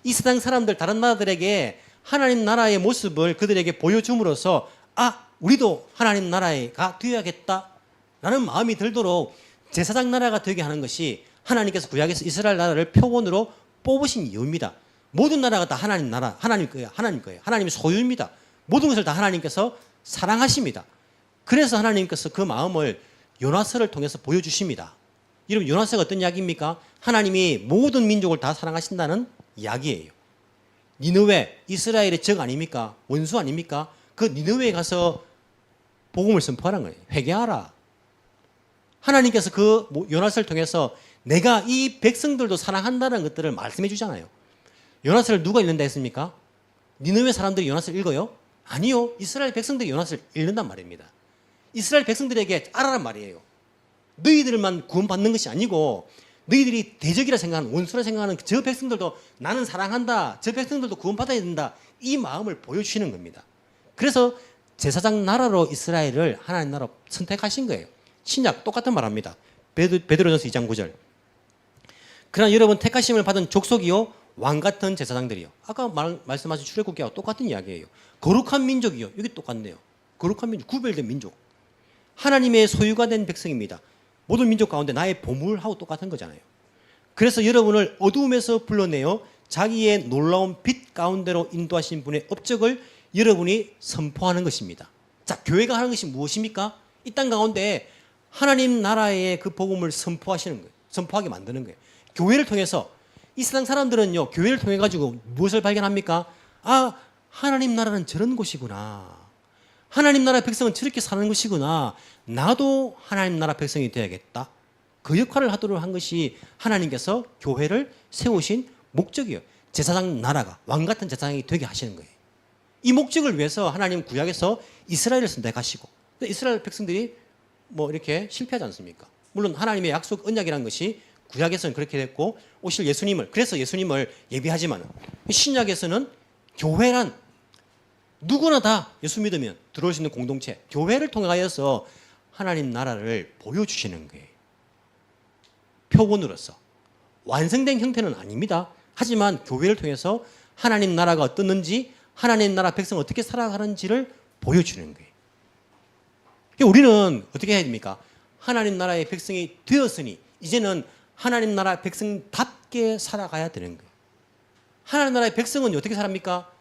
이 세상 사람들, 다른 나라들에게 하나님 나라의 모습을 그들에게 보여줌으로써, 아, 우리도 하나님 나라가 되어야겠다라는 마음이 들도록 제사장 나라가 되게 하는 것이 하나님께서 구약에서 이스라엘 나라를 표본으로 뽑으신 이유입니다. 모든 나라가 다 하나님 나라, 하나님 거예요. 하나님의 소유입니다. 모든 것을 다 하나님께서 사랑하십니다. 그래서 하나님께서 그 마음을 요나서를 통해서 보여주십니다. 여러분, 요나서가 어떤 이야기입니까? 하나님이 모든 민족을 다 사랑하신다는 이야기예요. 니느웨, 이스라엘의 적 아닙니까? 원수 아닙니까? 그 니느웨에 가서 복음을 선포하는 거예요. 회개하라. 하나님께서 그 요나서를 통해서 내가 이 백성들도 사랑한다는 것들을 말씀해 주잖아요. 요나서를 누가 읽는다 했습니까? 니느웨 사람들이 요나서를 읽어요? 아니요. 이스라엘 백성들이 요나서를 읽는단 말입니다. 이스라엘 백성들에게 알아란 말이에요. 너희들만 구원받는 것이 아니고 너희들이 대적이라 생각하는, 원수라 생각하는 저 백성들도 나는 사랑한다, 저 백성들도 구원받아야 된다, 이 마음을 보여주시는 겁니다. 그래서 제사장 나라로 이스라엘을 하나님 나라로 선택하신 거예요. 신약 똑같은 말합니다. 베드로전서 2장 9절. 그러나 여러분, 택하심을 받은 족속이요 왕 같은 제사장들이요. 아까 말씀하신 출애굽기와 똑같은 이야기예요. 거룩한 민족이요. 여기 똑같네요. 거룩한 민족, 구별된 민족. 하나님의 소유가 된 백성입니다. 모든 민족 가운데 나의 보물하고 똑같은 거잖아요. 그래서 여러분을 어두움에서 불러내어 자기의 놀라운 빛 가운데로 인도하신 분의 업적을 여러분이 선포하는 것입니다. 자, 교회가 하는 것이 무엇입니까? 이 땅 가운데 하나님 나라의 그 복음을 선포하시는 거예요. 선포하게 만드는 거예요. 교회를 통해서 이 세상 사람들은요, 교회를 통해 가지고 무엇을 발견합니까? 아, 하나님 나라는 저런 곳이구나. 하나님 나라 백성은 저렇게 사는 것이구나. 나도 하나님 나라 백성이 되어야겠다. 그 역할을 하도록 한 것이 하나님께서 교회를 세우신 목적이에요. 제사장 나라가 왕 같은 제사장이 되게 하시는 거예요. 이 목적을 위해서 하나님 구약에서 이스라엘을 선택하시고, 이스라엘 백성들이 뭐 이렇게 실패하지 않습니까? 물론 하나님의 약속 언약이라는 것이 구약에서는 그렇게 됐고, 오실 예수님을, 그래서 예수님을 예비하지만 신약에서는 교회란 누구나 다 예수 믿으면 들어올 수 있는 공동체, 교회를 통하여서 하나님 나라를 보여주시는 거예요. 표본으로서. 완성된 형태는 아닙니다. 하지만 교회를 통해서 하나님 나라가 어떻는지, 하나님 나라 백성은 어떻게 살아가는지를 보여주는 거예요. 우리는 어떻게 해야 됩니까? 하나님 나라의 백성이 되었으니 이제는 하나님 나라 백성답게 살아가야 되는 거예요. 하나님 나라의 백성은 어떻게 살합니까?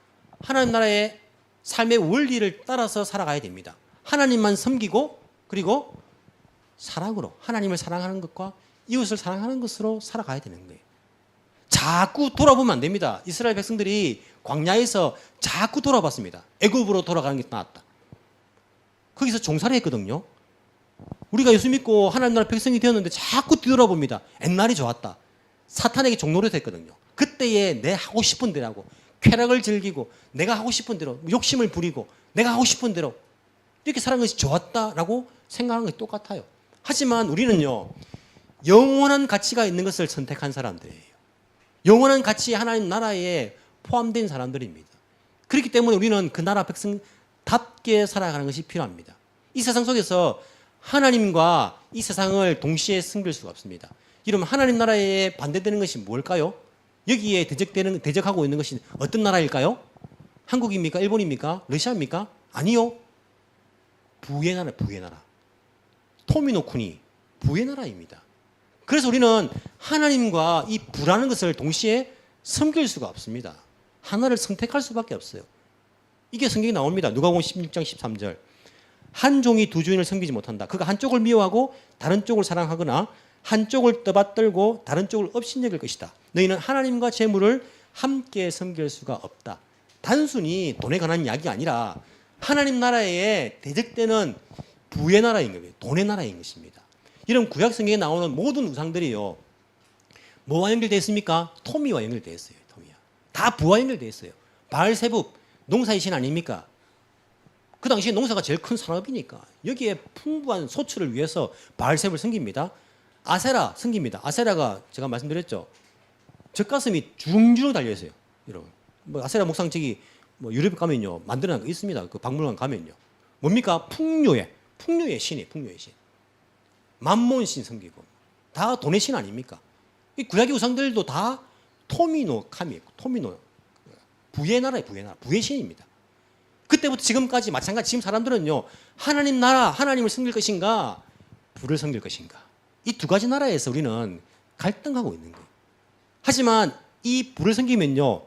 하나님 나라의 삶의 원리를 따라서 살아가야 됩니다. 하나님만 섬기고, 그리고 사랑으로, 하나님을 사랑하는 것과 이웃을 사랑하는 것으로 살아가야 되는 거예요. 자꾸 돌아보면 안 됩니다. 이스라엘 백성들이 광야에서 자꾸 돌아봤습니다. 애굽으로 돌아가는 게 나았다. 거기서 종살이 했거든요. 우리가 예수 믿고 하나님 나라 백성이 되었는데 자꾸 뒤돌아봅니다. 옛날이 좋았다. 사탄에게 종노릇 했거든요. 그때에 내 하고 싶은 대로 하고, 쾌락을 즐기고, 내가 하고 싶은 대로, 욕심을 부리고, 내가 하고 싶은 대로 이렇게 살아가는 것이 좋았다라고 생각하는 것이 똑같아요. 하지만 우리는요, 영원한 가치가 있는 것을 선택한 사람들이에요. 영원한 가치, 하나님 나라에 포함된 사람들입니다. 그렇기 때문에 우리는 그 나라 백성답게 살아가는 것이 필요합니다. 이 세상 속에서 하나님과 이 세상을 동시에 섬길 수가 없습니다. 여러분, 하나님 나라에 반대되는 것이 뭘까요? 여기에 대적하고 있는 것이 어떤 나라일까요? 한국입니까? 일본입니까? 러시아입니까? 아니요. 부의 나라, 부의 나라. 토미노 쿠니, 부의 나라입니다. 그래서 우리는 하나님과 이 부라는 것을 동시에 섬길 수가 없습니다. 하나를 선택할 수밖에 없어요. 이게 성경에 나옵니다. 누가복음 16장 13절. 한 종이 두 주인을 섬기지 못한다. 그가 한쪽을 미워하고 다른 쪽을 사랑하거나 한쪽을 떠받들고 다른 쪽을 업신여길 것이다. 너희는 하나님과 재물을 함께 섬길 수가 없다. 단순히 돈에 관한 이야기가 아니라 하나님 나라에 대적되는 부의 나라인 거예요. 돈의 나라인 것입니다. 이런 구약 성경에 나오는 모든 우상들이요, 뭐와 연결되어 있습니까? 토미와 연결되어 있어요. 토미와. 다 부와 연결되어 있어요. 바알세붑, 농사의 신 아닙니까? 그 당시에 농사가 제일 큰 산업이니까 여기에 풍부한 소출을 위해서 바알세붑을 섬깁니다. 아세라 섬깁니다. 아세라가 제가 말씀드렸죠. 젖가슴이 주렁주렁 달려 있어요. 여러분, 뭐 아세라 목상책이 뭐 유럽에 가면요 만들어낸 거 있습니다. 그 박물관 가면요. 뭡니까? 풍요의 신이, 풍요의 신. 만몬 신 섬기고 다 돈의 신 아닙니까? 이 구약의 우상들도 다 토미노 카미, 토미노 부의 나라예요. 부의 나라, 부의 신입니다. 그때부터 지금까지 마찬가지. 지금 사람들은요, 하나님 나라, 하나님을 섬길 것인가, 부를 섬길 것인가, 이 두 가지 나라에서 우리는 갈등하고 있는 거예요. 하지만 이 부를 섬기면요,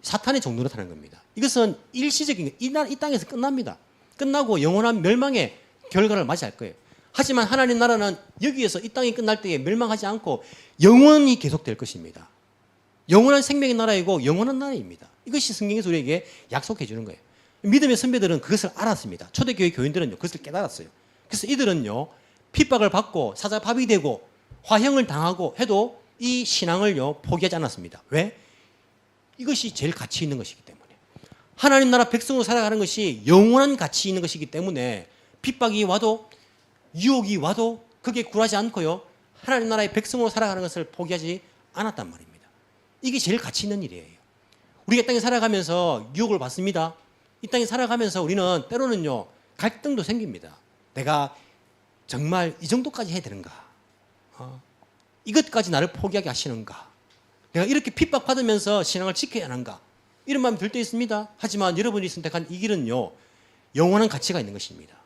사탄의 종노릇 하는 겁니다. 이것은 일시적인, 이 땅에서 끝납니다. 끝나고 영원한 멸망의 결과를 맞이할 거예요. 하지만 하나님 나라는 여기에서 이 땅이 끝날 때에 멸망하지 않고 영원히 계속될 것입니다. 영원한 생명의 나라이고 영원한 나라입니다. 이것이 성경에서 우리에게 약속해 주는 거예요. 믿음의 선배들은 그것을 알았습니다. 초대교회 교인들은요, 그것을 깨달았어요. 그래서 이들은요, 핍박을 받고 사자밥이 되고 화형을 당하고 해도 이 신앙을요, 포기하지 않았습니다. 왜? 이것이 제일 가치 있는 것이기 때문에. 하나님 나라 백성으로 살아가는 것이 영원한 가치 있는 것이기 때문에 핍박이 와도 유혹이 와도 그게 굴하지 않고요, 하나님 나라의 백성으로 살아가는 것을 포기하지 않았단 말입니다. 이게 제일 가치 있는 일이에요. 우리가 이 땅에 살아가면서 유혹을 받습니다. 이 땅에 살아가면서 우리는 때로는요, 갈등도 생깁니다. 내가 정말 이 정도까지 해야 되는가? 이것까지 나를 포기하게 하시는가? 내가 이렇게 핍박받으면서 신앙을 지켜야 하는가? 이런 마음이 들 때 있습니다. 하지만 여러분이 선택한 이 길은요, 영원한 가치가 있는 것입니다.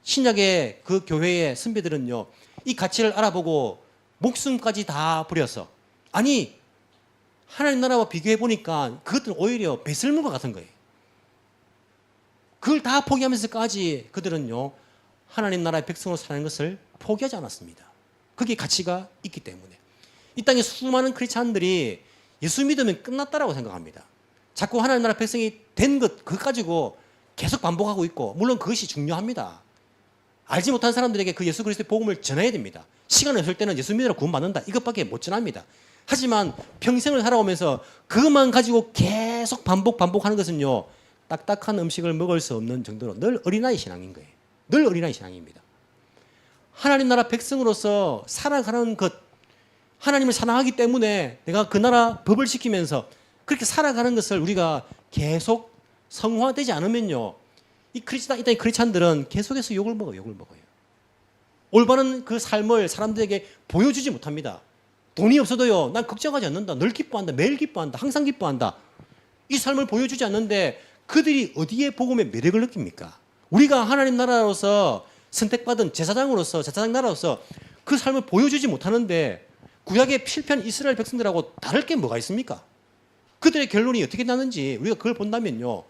신약의 그 교회의 선배들은요, 이 가치를 알아보고 목숨까지 다 버려서, 아니 하나님 나라와 비교해 보니까 그것들은 오히려 배설물과 같은 거예요. 그걸 다 포기하면서까지 그들은요 하나님 나라의 백성으로 사는 것을 포기하지 않았습니다. 그게 가치가 있기 때문에. 이 땅에 수많은 크리스찬들이 예수 믿으면 끝났다라고 생각합니다. 자꾸 하나님 나라 백성이 된 것 그거 가지고 계속 반복하고 있고, 물론 그것이 중요합니다. 알지 못한 사람들에게 그 예수 그리스도의 복음을 전해야 됩니다. 시간이 없을 때는 예수 믿으라 구원받는다 이것밖에 못 전합니다. 하지만 평생을 살아오면서 그것만 가지고 계속 반복하는 것은요 딱딱한 음식을 먹을 수 없는 정도로 늘 어린아이 신앙인 거예요. 늘 어린아이 신앙입니다. 하나님 나라 백성으로서 살아가는 것, 하나님을 사랑하기 때문에 내가 그 나라 법을 지키면서 그렇게 살아가는 것을 우리가 계속 성화되지 않으면요 이 땅의 크리스찬들은 계속해서 욕을 먹어요. 올바른 그 삶을 사람들에게 보여주지 못합니다. 돈이 없어도요 난 걱정하지 않는다. 늘 기뻐한다. 매일 기뻐한다. 항상 기뻐한다. 이 삶을 보여주지 않는데 그들이 어디에 복음의 매력을 느낍니까? 우리가 하나님 나라로서 선택받은 제사장으로서 제사장 나라로서 그 삶을 보여주지 못하는데 구약의 실패한 이스라엘 백성들하고 다를 게 뭐가 있습니까? 그들의 결론이 어떻게 나는지 우리가 그걸 본다면요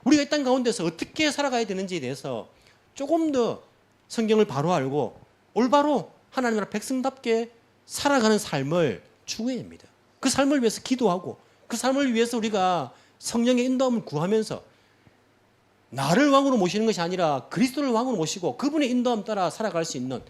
우리가 이 땅 가운데서 어떻게 살아가야 되는지에 대해서 조금 더 성경을 바로 알고 올바로 하나님 나라 백성답게 살아가는 삶을 추구해야 합니다. 그 삶을 위해서 기도하고 그 삶을 위해서 우리가 성령의 인도함을 구하면서 나를 왕으로 모시는 것이 아니라 그리스도를 왕으로 모시고 그분의 인도함 따라 살아갈 수 있는,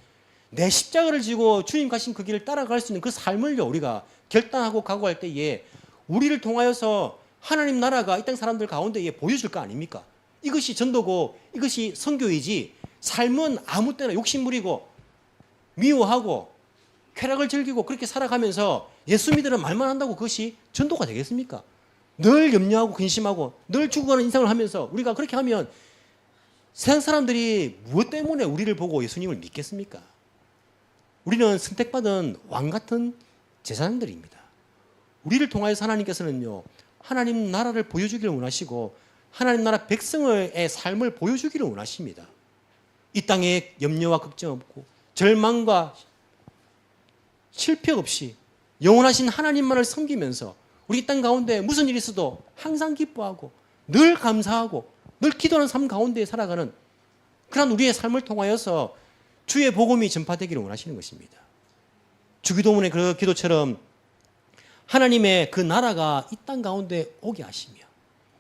내 십자가를 지고 주님 가신 그 길을 따라갈 수 있는 그 삶을요 우리가 결단하고 각오할 때에 우리를 통하여서 하나님 나라가 이 땅 사람들 가운데에 보여줄 거 아닙니까? 이것이 전도고 이것이 선교이지, 삶은 아무 때나 욕심부리고 미워하고 쾌락을 즐기고 그렇게 살아가면서 예수 믿으는 말만 한다고 그것이 전도가 되겠습니까? 늘 염려하고 근심하고 늘 죽어가는 인생을 하면서 우리가 그렇게 하면 세상 사람들이 무엇 때문에 우리를 보고 예수님을 믿겠습니까? 우리는 선택받은 왕 같은 제사장들입니다. 우리를 통하여서 하나님께서는요 하나님 나라를 보여주기를 원하시고 하나님 나라 백성의 삶을 보여주기를 원하십니다. 이 땅에 염려와 걱정 없고 절망과 실패 없이 영원하신 하나님만을 섬기면서 우리 이 땅 가운데 무슨 일이 있어도 항상 기뻐하고 늘 감사하고 늘 기도하는 삶 가운데 살아가는 그런 우리의 삶을 통하여서 주의 복음이 전파되기를 원하시는 것입니다. 주기도문의 그 기도처럼 하나님의 그 나라가 이 땅 가운데 오게 하시며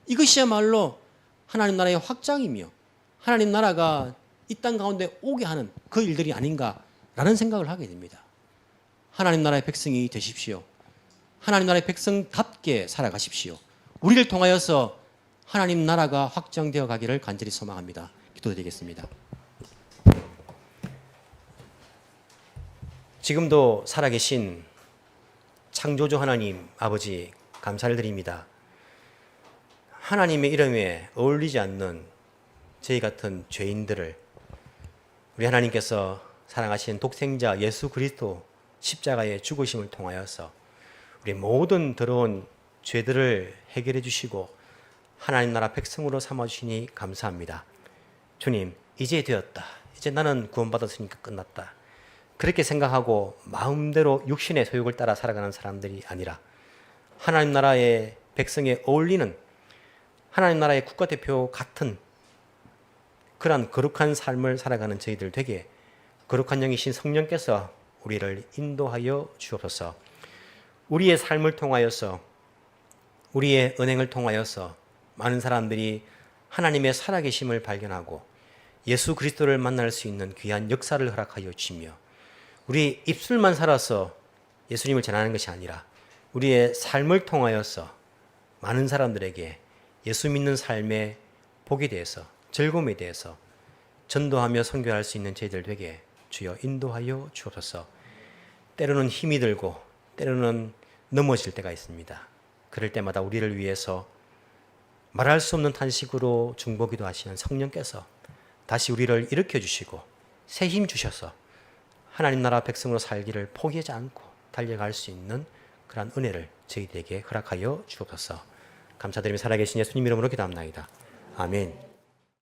이것이야말로 하나님 나라의 확장이며 하나님 나라가 이 땅 가운데 오게 하는 그 일들이 아닌가라는 생각을 하게 됩니다. 하나님 나라의 백성이 되십시오. 하나님 나라의 백성답게 살아가십시오. 우리를 통하여서 하나님 나라가 확장되어 가기를 간절히 소망합니다. 기도드리겠습니다. 지금도 살아계신 창조주 하나님 아버지 감사를 드립니다. 하나님의 이름에 어울리지 않는 저희 같은 죄인들을 우리 하나님께서 사랑하신 독생자 예수 그리스도 십자가의 죽으심을 통하여서 우리 모든 더러운 죄들을 해결해 주시고 하나님 나라 백성으로 삼아주시니 감사합니다. 주님, 이제 되었다. 이제 나는 구원받았으니까 끝났다. 그렇게 생각하고 마음대로 육신의 소욕을 따라 살아가는 사람들이 아니라 하나님 나라의 백성에 어울리는 하나님 나라의 국가대표 같은 그러한 거룩한 삶을 살아가는 저희들 되게 거룩한 영이신 성령께서 우리를 인도하여 주옵소서. 우리의 삶을 통하여서 우리의 은행을 통하여서 많은 사람들이 하나님의 살아계심을 발견하고 예수 그리스도를 만날 수 있는 귀한 역사를 허락하여 주시며 우리 입술만 살아서 예수님을 전하는 것이 아니라 우리의 삶을 통하여서 많은 사람들에게 예수 믿는 삶의 복에 대해서 즐거움에 대해서 전도하며 선교할 수 있는 저희들 되게 주여 인도하여 주옵소서. 때로는 힘이 들고 때로는 넘어질 때가 있습니다. 그럴 때마다 우리를 위해서 말할 수 없는 탄식으로 중보기도 하시는 성령께서 다시 우리를 일으켜 주시고 새 힘 주셔서 하나님 나라 백성으로 살기를 포기하지 않고 달려갈 수 있는 그러한 은혜를 저희들에게 허락하여 주옵소서. 감사드리며 살아계신 예수님 이름으로 기도합나이다. 아멘.